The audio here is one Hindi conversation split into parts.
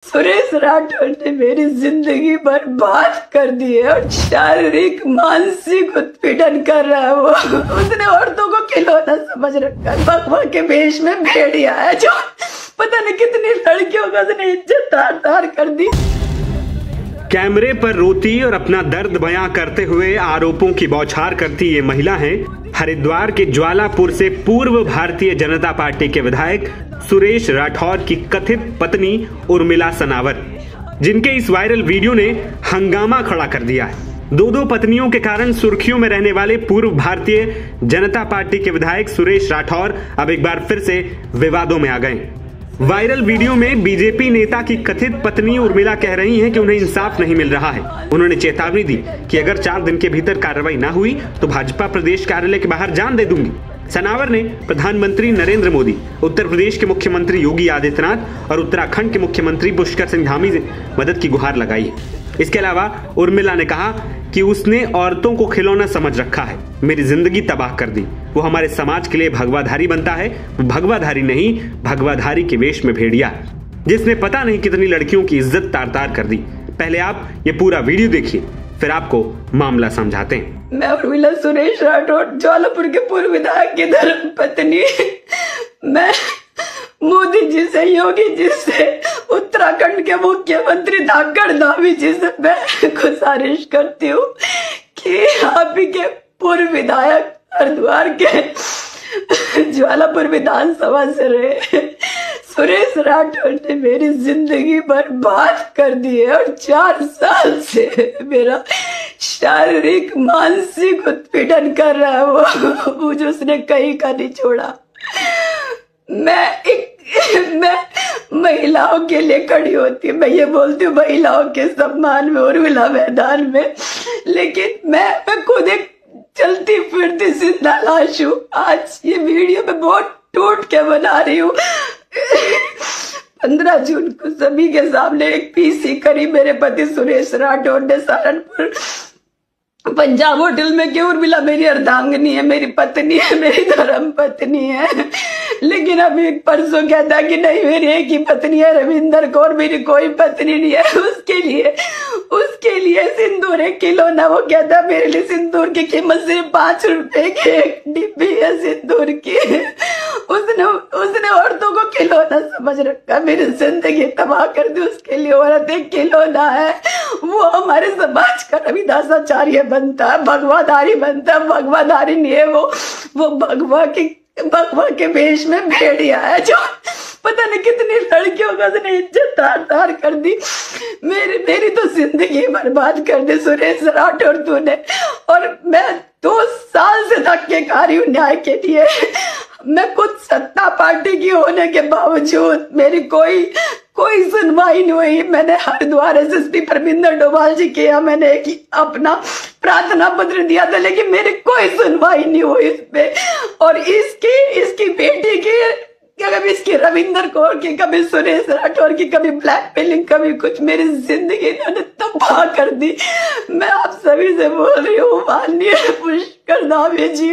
सुरेश राठौर ने मेरी जिंदगी बर्बाद कर दी है और शारीरिक मानसिक उत्पीड़न कर रहा है। वो उसने औरतों को खिलौना समझ रखा है। भगवा के वेश में भेड़िया है जो पता नहीं कितनी लड़कियों का उसने इज्जत तार तार कर दी। कैमरे पर रोती और अपना दर्द बयां करते हुए आरोपों की बौछार करती ये महिला है हरिद्वार के ज्वालापुर से पूर्व भारतीय जनता पार्टी के विधायक सुरेश राठौर की कथित पत्नी उर्मिला सनावर, जिनके इस वायरल वीडियो ने हंगामा खड़ा कर दिया है। दो पत्नियों के कारण सुर्खियों में रहने वाले पूर्व भारतीय जनता पार्टी के विधायक सुरेश राठौर अब एक बार फिर से विवादों में आ गए। वायरल वीडियो में बीजेपी नेता की कथित पत्नी उर्मिला कह रही हैं कि उन्हें इंसाफ नहीं मिल रहा है। उन्होंने चेतावनी दी कि अगर 4 दिन के भीतर कार्रवाई न हुई तो भाजपा प्रदेश कार्यालय के बाहर जान दे दूंगी। सनावर ने प्रधानमंत्री नरेंद्र मोदी, उत्तर प्रदेश के मुख्यमंत्री योगी आदित्यनाथ और उत्तराखंड के मुख्यमंत्री पुष्कर सिंह धामी से मदद की गुहार लगाई है। इसके अलावा उर्मिला ने कहा कि उसने औरतों को खिलौना समझ रखा है, मेरी जिंदगी तबाह कर दी। वो हमारे समाज के लिए भगवाधारी बनता है। वो भगवाधारी नहीं, भगवाधारी के वेश में भेड़िया, जिसने पता नहीं कितनी लड़कियों की इज्जत तार तार कर दी। पहले आप ये पूरा वीडियो देखिए, फिर आपको मामला समझाते हैं। मैं उर्मिला सुरेश राठौर, ज्वालापुर के पूर्व विधायक की धर्मपत्नी। मैं मोदी जी से, योगी जी से, उत्तराखंड के मुख्यमंत्री धाकड़ धामी जी से मैं गुजारिश करती हूँ कि आप ही के पूर्व विधायक हरिद्वार के ज्वालापुर विधानसभा से रहे सुरेश राठौर ने मेरी जिंदगी बर्बाद कर दी है और 4 साल से मेरा शारीरिक मानसिक उत्पीड़न कर रहा है। वो जो उसने कहीं का नहीं छोड़ा। मैं महिलाओं के लिए खड़ी होती हूँ, मैं ये बोलती हूँ महिलाओं के सम्मान में, उर्मिला मैदान में, लेकिन मैं खुद एक चलती फिरती जिंदा लाश हूँ। आज ये वीडियो मैं बहुत टूट के बना रही हूँ। 15 जून को सभी के सामने एक पीसी करी मेरे पति सुरेश राठौर ने सहारनपुर पंजाब होटल में कि उर्मिला मेरी अर्धांगिनी है, मेरी पत्नी है, मेरी धर्म पत्नी है। लेकिन अभी एक परसों कहता है कि नहीं मेरी एक ही पत्नी है रविंदर कौर, मेरी कोई पत्नी नहीं है। उसके लिए सिंदूर एक किलो ना, वो कहता है मेरे लिए सिंदूर की कीमत सिर्फ 5 रुपए की एक डिब्बी है सिंदूर की। उसने औरतों को खिलौना समझ रखा, मेरी जिंदगी तबाह कर दी। उसके लिए औरत एक खिलौना है। वो हमारे समाज का रविदासाचार्य बनता है, भगवाधारी बनता है। भगवाधारी नहीं है वो भगवा के वेश में भेड़िया है जो पता नहीं कितनी लड़कियों का उसने इज्जत तार तार कर दी। मेरी तो जिंदगी बर्बाद कर दी सुरेश राठौर तूने। और मैं 2 साल से धक्के खा रही हूँ न्याय के लिए। मैं खुद सत्ता पार्टी की होने के बावजूद मेरी कोई सुनवाई नहीं हुई। मैंने हरिद्वार एसएसपी परमिंदर डोभाल जी के यहाँ मैंने एक अपना प्रार्थना पत्र दिया था, लेकिन मेरी कोई सुनवाई नहीं हुई इस पे। और इसकी बेटी की, कभी इसकी रविंदर कौर की, कभी सुरेश राठौर की, कभी ब्लैकमेलिंग, कभी कुछ, मेरी जिंदगी इन्होंने तबाह कर दी। मैं आप सभी से बोल रही हूँ, माननीय पुष्कर धामी जी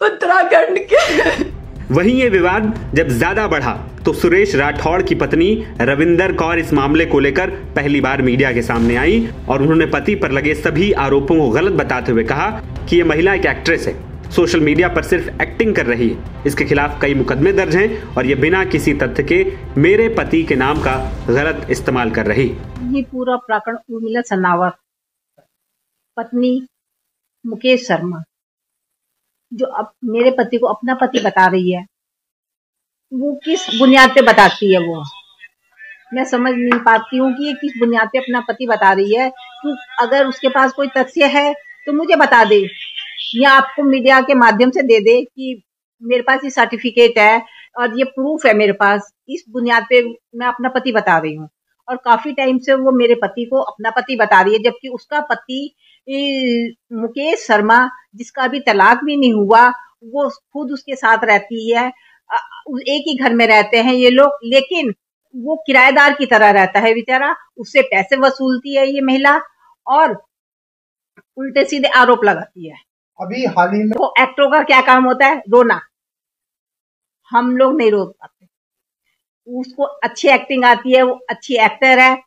उत्तराखंड के। वहीं ये विवाद जब ज्यादा बढ़ा तो सुरेश राठौर की पत्नी रविंदर कौर इस मामले को लेकर पहली बार मीडिया के सामने आई और उन्होंने पति पर लगे सभी आरोपों को गलत बताते हुए कहा कि ये महिला एक एक्ट्रेस है, सोशल मीडिया पर सिर्फ एक्टिंग कर रही है। इसके खिलाफ कई मुकदमे दर्ज हैं और ये बिना किसी तथ्य के मेरे पति के नाम का गलत इस्तेमाल कर रही। ये पूरा प्रकरण उर्मिला सनावर पत्नी मुकेश शर्मा जो अब मेरे पति को अपना पति बता रही है, वो किस बुनियाद पे बताती है? वो मैं समझ नहीं पाती हूँ कि ये किस बुनियाद पे अपना पति बता रही है। तो अगर उसके पास कोई तथ्य है तो मुझे बता दे, या आपको मीडिया के माध्यम से दे दे कि मेरे पास ये सर्टिफिकेट है और ये प्रूफ है मेरे पास, इस बुनियाद पे मैं अपना पति बता रही हूँ। और काफी टाइम से वो मेरे पति को अपना पति बता रही है, जबकि उसका पति मुकेश शर्मा, जिसका अभी तलाक भी नहीं हुआ, वो खुद उसके साथ रहती है। एक ही घर में रहते हैं ये लोग, लेकिन वो किराएदार की तरह रहता है बेचारा। उससे पैसे वसूलती है ये महिला और उल्टे सीधे आरोप लगाती है। अभी हाल ही में तो एक्टरों का क्या काम होता है? रोना। हम लोग नहीं रो पाते। उसको अच्छी एक्टिंग आती है, वो अच्छी एक्टर है।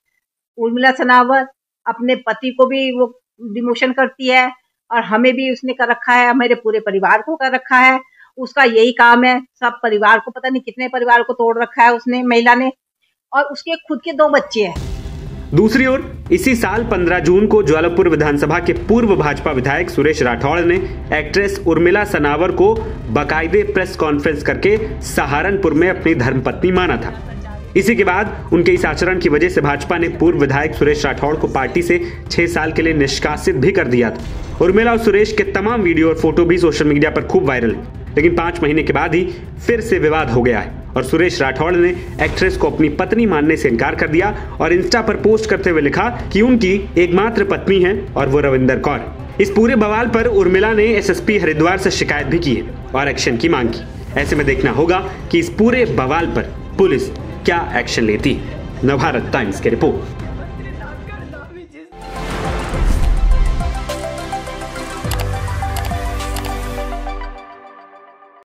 उर्मिला सनावर अपने पति को भी वो डिमोशन करती है और हमें भी उसने कर रखा है, मेरे पूरे परिवार को कर रखा है। उसका यही काम है, सब परिवार को, पता नहीं कितने परिवार को तोड़ रखा है उसने, महिला ने, और उसके खुद के 2 बच्चे हैं। दूसरी ओर इसी साल 15 जून को ज्वालापुर विधानसभा के पूर्व भाजपा विधायक सुरेश राठौड़ ने एक्ट्रेस उर्मिला सनावर को बाकायदे प्रेस कॉन्फ्रेंस करके सहारनपुर में अपनी धर्मपत्नी माना था। इसी के बाद उनके इस आचरण की वजह से भाजपा ने पूर्व विधायक सुरेश राठौड़ को पार्टी से 6 साल के लिए निष्कासित भी कर दिया था। उर्मिला और सुरेश के तमाम वीडियो और फोटो भी सोशल मीडिया पर खूब वायरल है, लेकिन 5 महीने के बाद ही फिर से विवाद हो गया है और सुरेश राठौड़ ने एक्ट्रेस को अपनी पत्नी मानने से इनकार कर दिया और इंस्टा पर पोस्ट करते हुए लिखा कि उनकी एकमात्र पत्नी है और वो रविंदर कौर। इस पूरे बवाल पर उर्मिला ने एसएसपी हरिद्वार से शिकायत भी की है और एक्शन की मांग की। ऐसे में देखना होगा कि इस पूरे बवाल पर पुलिस क्या एक्शन लेती है। नवभारत टाइम्स की रिपोर्ट।